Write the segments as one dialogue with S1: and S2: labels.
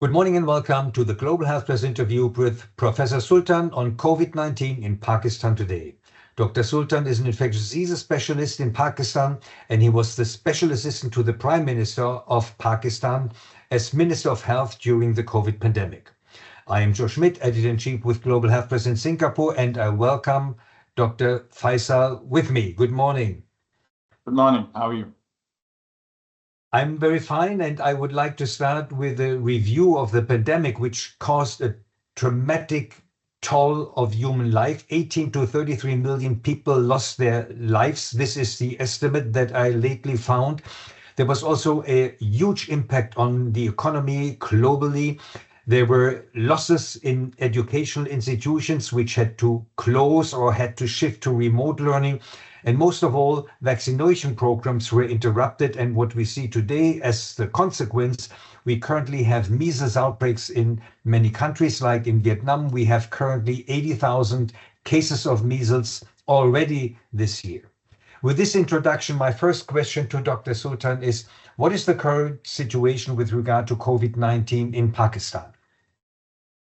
S1: Good morning and welcome to the Global Health Press interview with Professor Sultan on COVID-19 in Pakistan today. Dr. Sultan is an infectious diseases specialist in Pakistan, and he was the special assistant to the Prime Minister of Pakistan as Minister of Health during the COVID pandemic. I am Joe Schmidt, Editor-in-Chief with Global Health Press in Singapore, and I welcome Dr. Faisal with me. Good morning.
S2: Good morning. How are you?
S1: I'm very fine, and I would like to start with a review of the pandemic, which caused a dramatic toll of human life. 18 to 33 million people lost their lives. This is the estimate that I lately found. There was also a huge impact on the economy globally. There were losses in educational institutions which had to close or had to shift to remote learning. And most of all, vaccination programs were interrupted. And what we see today as the consequence, we currently have measles outbreaks in many countries, like in Vietnam. We have currently 80,000 cases of measles already this year. With this introduction, my first question to Dr. Sultan is, what is the current situation with regard to COVID-19 in Pakistan?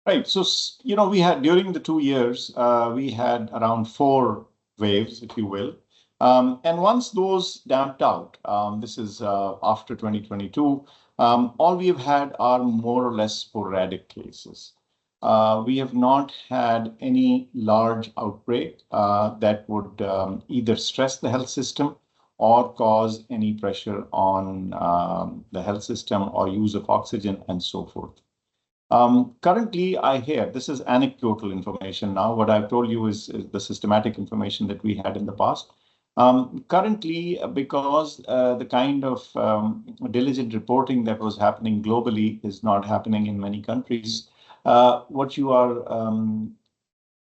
S2: Right. So, we had during the 2 years, we had around 4 waves, if you will. And once those damped out, this is after 2022, all we've had are more or less sporadic cases. We have not had any large outbreak that would either stress the health system or cause any pressure on the health system or use of oxygen and so forth. Currently, I hear, this is anecdotal information now, what I've told you is the systematic information that we had in the past. Currently, because the kind of diligent reporting that was happening globally is not happening in many countries, what you are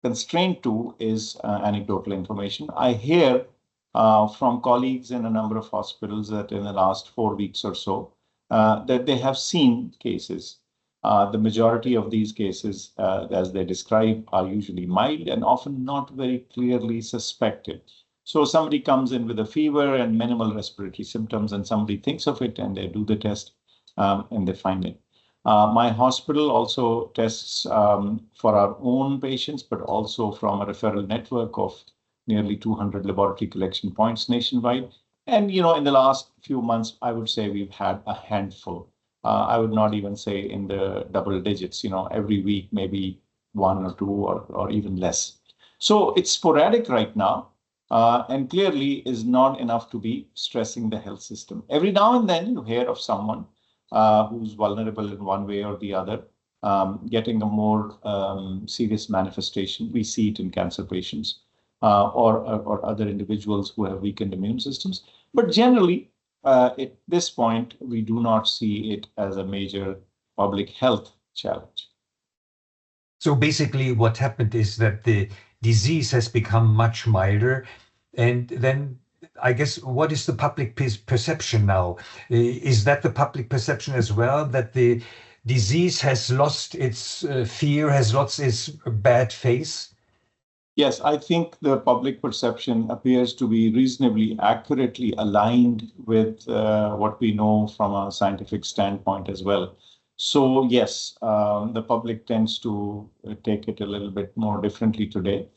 S2: constrained to is anecdotal information. I hear from colleagues in a number of hospitals that in the last 4 weeks or so, that they have seen cases. The majority of these cases, as they describe, are usually mild and often not very clearly suspected. So somebody comes in with a fever and minimal respiratory symptoms, and somebody thinks of it and they do the test and they find it. My hospital also tests for our own patients, but also from a referral network of nearly 200 laboratory collection points nationwide. And, in the last few months, I would say we've had a handful. I would not even say in the double digits, every week, maybe 1 or 2 or even less. So it's sporadic right now, and clearly is not enough to be stressing the health system. Every now and then you hear of someone who's vulnerable in one way or the other, getting a more serious manifestation. We see it in cancer patients or other individuals who have weakened immune systems. But generally, at this point, we do not see it as a major public health challenge.
S1: So basically what happened is that the disease has become much milder. And then I guess, what is the public perception now? Is that the public perception as well, that the disease has lost its fear, has lost its bad face?
S2: Yes, I think the public perception appears to be reasonably accurately aligned with what we know from a scientific standpoint as well. So yes, the public tends to take it a little bit more differently today.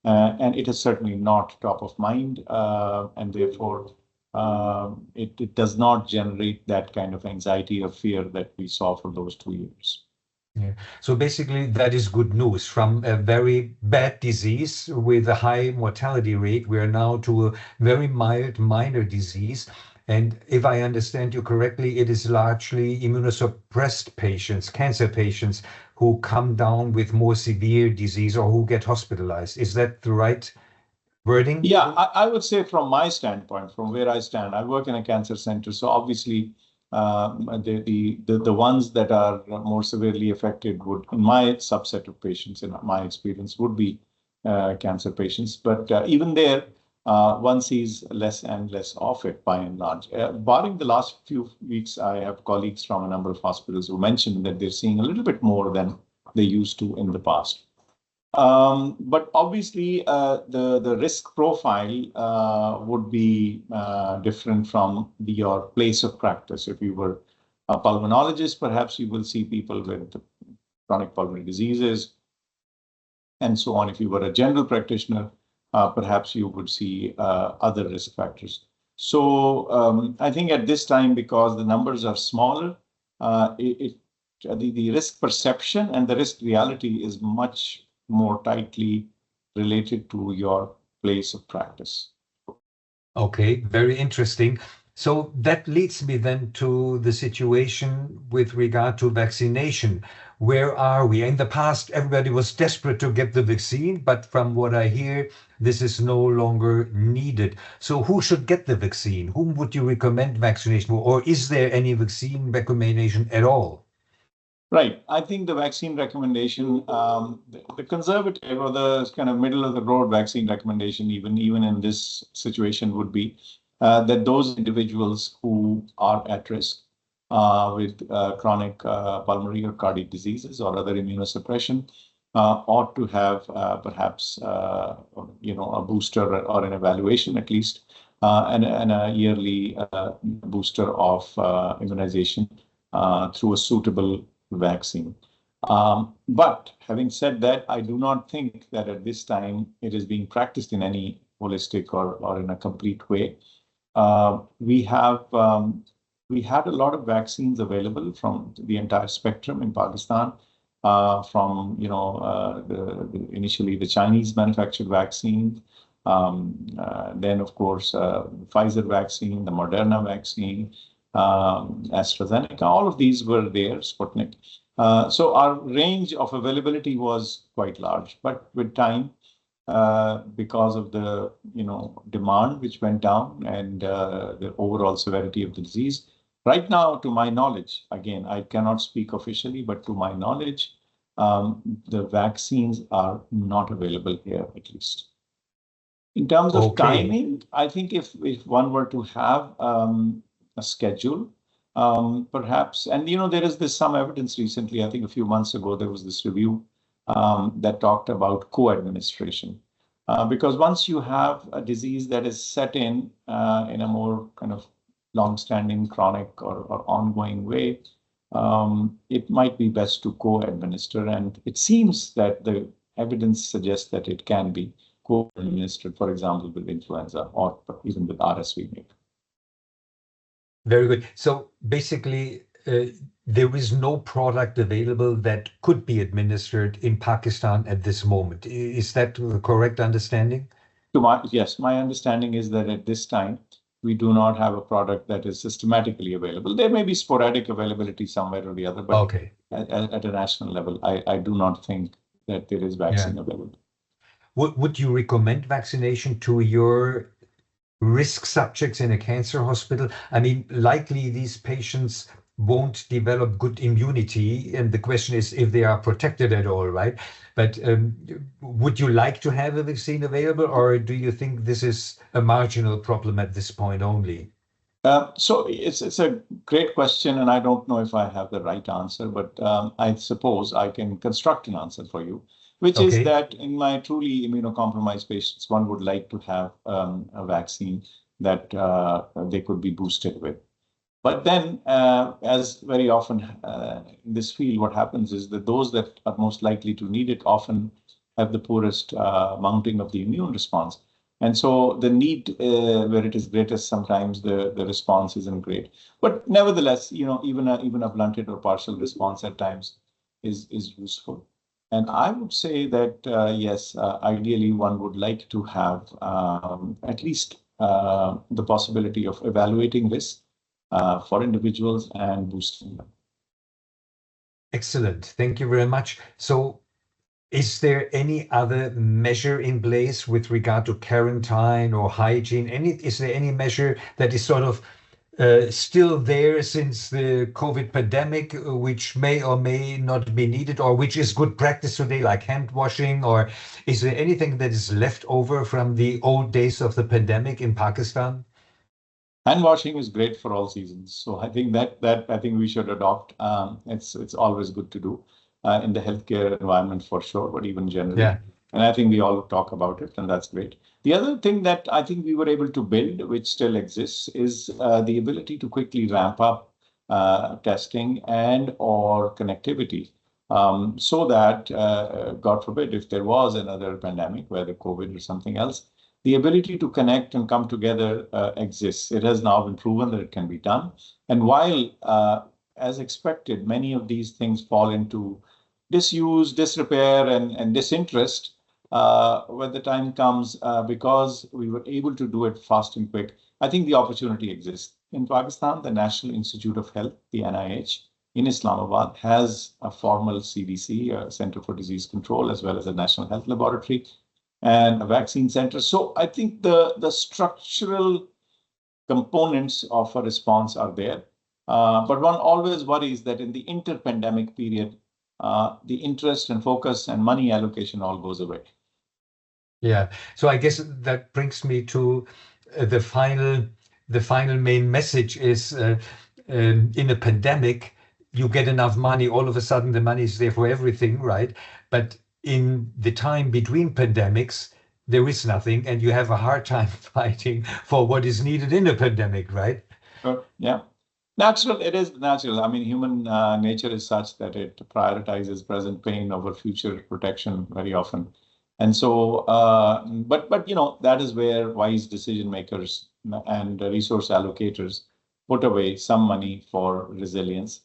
S2: And it is certainly not top of mind. And therefore, it does not generate that kind of anxiety or fear that we saw for those 2 years.
S1: Yeah. So basically, that is good news. From a very bad disease with a high mortality rate, we are now to a very mild, minor disease. And if I understand you correctly, it is largely immunosuppressed patients, cancer patients, who come down with more severe disease or who get hospitalized. Is that the right wording?
S2: Yeah, I would say from my standpoint, from where I stand, I work in a cancer center. So obviously, the ones that are more severely affected would, in my subset of patients, in my experience, would be cancer patients. But even there, one sees less and less of it by and large. Barring the last few weeks, I have colleagues from a number of hospitals who mentioned that they're seeing a little bit more than they used to in the past. But obviously, the risk profile would be different from your place of practice. If you were Pulmonologists, perhaps you will see people with chronic pulmonary diseases and so on. If you were a general practitioner, perhaps you would see other risk factors. So I think at this time, because the numbers are smaller, the risk perception and the risk reality is much more tightly related to your place of practice.
S1: Okay, very interesting. So that leads me then to the situation with regard to vaccination. Where are we? In the past, everybody was desperate to get the vaccine, but from what I hear, this is no longer needed. So who should get the vaccine? Whom would you recommend vaccination for? Or is there any vaccine recommendation at all?
S2: Right. I think the vaccine recommendation, the conservative or the kind of middle of the road vaccine recommendation, even in this situation, would be that those individuals who are at risk with chronic pulmonary or cardiac diseases or other immunosuppression ought to have perhaps a booster or an evaluation at least, and a yearly booster of immunization through a suitable vaccine. But having said that, I do not think that at this time it is being practiced in any holistic or in a complete way. We had a lot of vaccines available from the entire spectrum in Pakistan, from initially the Chinese manufactured vaccine, then of course Pfizer vaccine, the Moderna vaccine, AstraZeneca, all of these were there, Sputnik. So our range of availability was quite large, but with time, because of the demand which went down and the overall severity of the disease, right now, to my knowledge, again, I cannot speak officially, but to my knowledge, the vaccines are not available here, at least. In terms of timing, I think if one were to have a schedule, perhaps, and there is this some evidence recently, I think a few months ago, there was this review that talked about co-administration. Because once you have a disease that is set in a more kind of long-standing chronic or ongoing way, it might be best to co-administer. And it seems that the evidence suggests that it can be co-administered, for example, with influenza or even with RSV. Maybe.
S1: Very good. So basically, there is no product available that could be administered in Pakistan at this moment. Is that the correct understanding?
S2: Yes, my understanding is that at this time, we do not have a product that is systematically available. There may be sporadic availability somewhere or the other, but at a national level, I do not think that there is vaccine available.
S1: Would you recommend vaccination to your risk subjects in a cancer hospital? I mean, likely these patients won't develop good immunity, and the question is if they are protected at all, right? But would you like to have a vaccine available, or do you think this is a marginal problem at this point only?
S2: So it's a great question, and I don't know if I have the right answer, but I suppose I can construct an answer for you, which is that in my truly immunocompromised patients, one would like to have a vaccine that they could be boosted with. But then, as very often in this field, what happens is that those that are most likely to need it often have the poorest mounting of the immune response. And so the need where it is greatest, sometimes the response isn't great. But nevertheless, even a blunted or partial response at times is useful. And I would say that, yes, ideally one would like to have at least the possibility of evaluating this for individuals and boosting them.
S1: Excellent. Thank you very much. So is there any other measure in place with regard to quarantine or hygiene? Is there any measure that is sort of still there since the COVID pandemic, which may or may not be needed, or which is good practice today, like hand washing? Or is there anything that is left over from the old days of the pandemic in Pakistan?
S2: Hand washing is great for all seasons. So I think that I think we should adopt. It's always good to do in the healthcare environment for sure, but even generally.
S1: Yeah.
S2: And I think we all talk about it, and that's great. The other thing that I think we were able to build, which still exists, is the ability to quickly ramp up testing and or connectivity, so that, God forbid, if there was another pandemic, whether COVID or something else, the ability to connect and come together exists. It has now been proven that it can be done. And while, as expected, many of these things fall into disuse, disrepair, and disinterest, when the time comes, because we were able to do it fast and quick, I think the opportunity exists. In Pakistan, the National Institute of Health, the NIH, in Islamabad has a formal CDC, Center for Disease Control, as well as a National Health Laboratory and a vaccine center. So I think the structural components of a response are there. But one always worries that in the inter-pandemic period, the interest and focus and money allocation all goes away.
S1: Yeah. So I guess that brings me to the final main message is in a pandemic, you get enough money, all of a sudden the money is there for everything, right? But in the time between pandemics, there is nothing, and you have a hard time fighting for what is needed in a pandemic, right?
S2: Yeah. Natural, it is natural. I mean, human nature is such that it prioritizes present pain over future protection very often. And so, but that is where wise decision makers and resource allocators put away some money for resilience,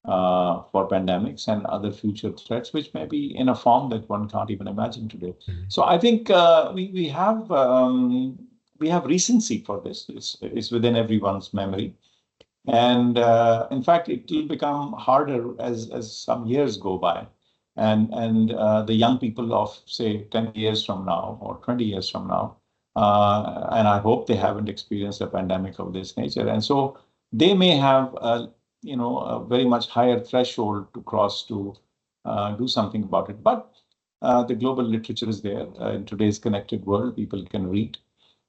S2: for pandemics and other future threats, which may be in a form that one can't even imagine today. So I think we have recency for this. It's within everyone's memory. And in fact, it will become harder as some years go by. And the young people of, say, 10 years from now or 20 years from now, and I hope they haven't experienced a pandemic of this nature. And so they may have a very much higher threshold to cross to do something about it. But the global literature is there. In today's connected world, people can read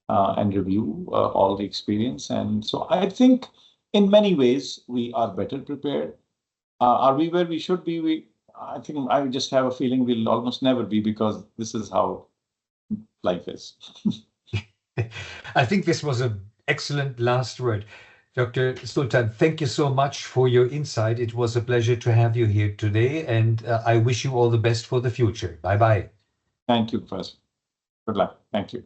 S2: and review all the experience. And so I think in many ways, we are better prepared. Are we where we should be? I think I just have a feeling we'll almost never be, because this is how life is.
S1: I think this was an excellent last word. Dr. Sultan, thank you so much for your insight. It was a pleasure to have you here today, and I wish you all the best for the future. Bye-bye.
S2: Thank you, Professor. Good luck. Thank you.